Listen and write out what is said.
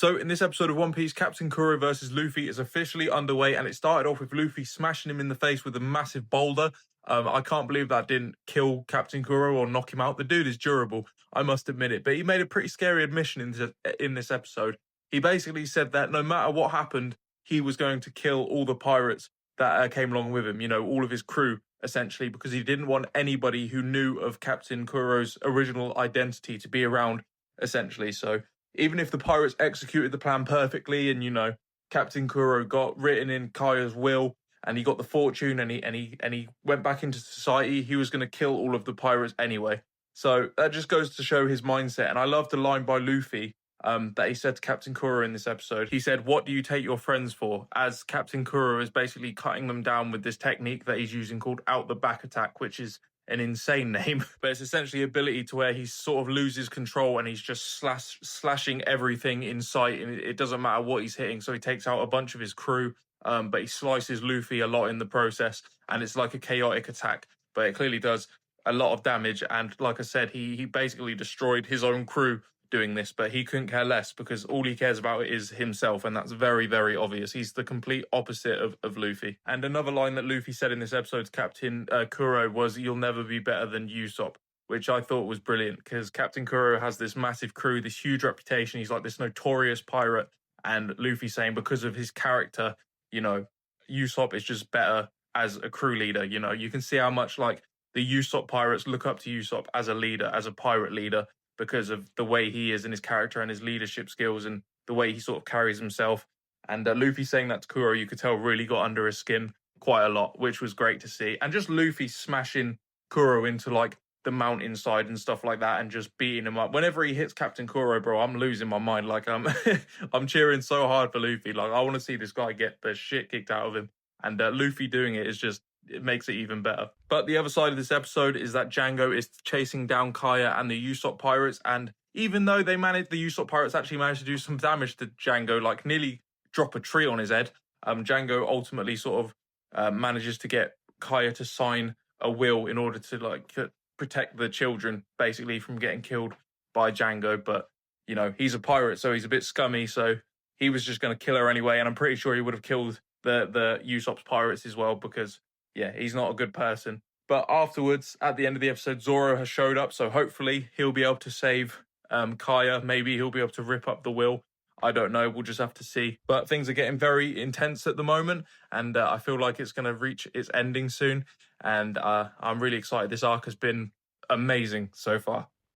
So in this episode of One Piece, Captain Kuro versus Luffy is officially underway, and it started off with Luffy smashing him in the face with a massive boulder. I can't believe that didn't kill Captain Kuro or knock him out. The dude is durable, I must admit it. But he made a pretty scary admission in this episode. He basically said that no matter what happened, he was going to kill all the pirates that came along with him, you know, all of his crew, essentially, because he didn't want anybody who knew of Captain Kuro's original identity to be around, essentially. So even if the pirates executed the plan perfectly and, you know, Captain Kuro got written in Kaya's will and he got the fortune and he went back into society, he was going to kill all of the pirates anyway. So that just goes to show his mindset. And I love the line by Luffy that he said to Captain Kuro in this episode. He said, "What do you take your friends for?" As Captain Kuro is basically cutting them down with this technique that he's using called out the back attack, which is an insane name, but it's essentially ability to where he sort of loses control and he's just slashing everything in sight, and it doesn't matter what he's hitting. So he takes out a bunch of his crew, but he slices Luffy a lot in the process, and it's like a chaotic attack, but it clearly does a lot of damage. And like I said, he basically destroyed his own crew doing this, but he couldn't care less because all he cares about is himself, and that's very, very obvious. He's the complete opposite of Luffy. And another line that Luffy said in this episode to Captain Kuro was, "You'll never be better than Usopp," which I thought was brilliant because Captain Kuro has this massive crew, this huge reputation. He's like this notorious pirate, and Luffy saying because of his character, you know, Usopp is just better as a crew leader. You know, you can see how much like the Usopp pirates look up to Usopp as a leader, as a pirate leader, because of the way he is and his character and his leadership skills and the way he sort of carries himself. And Luffy saying that to Kuro, you could tell really got under his skin quite a lot, which was great to see. And just Luffy smashing Kuro into like the mountainside and stuff like that and just beating him up. Whenever he hits Captain Kuro, bro, I'm losing my mind. Like I'm cheering so hard for Luffy. Like I want to see this guy get the shit kicked out of him. And Luffy doing it is just, it makes it even better. But the other side of this episode is that Django is chasing down Kaya and the Usopp pirates, and even though the Usopp pirates actually managed to do some damage to Django, like nearly drop a tree on his head, Django ultimately sort of manages to get Kaya to sign a will in order to protect the children basically from getting killed by Django. But you know, he's a pirate, so he's a bit scummy, so he was just going to kill her anyway, and I'm pretty sure he would have killed the Usopp's pirates as well, because yeah, he's not a good person. But afterwards, at the end of the episode, Zoro has showed up, so hopefully he'll be able to save Kaya. Maybe he'll be able to rip up the will. I don't know. We'll just have to see. But things are getting very intense at the moment, and I feel like it's going to reach its ending soon. And I'm really excited. This arc has been amazing so far.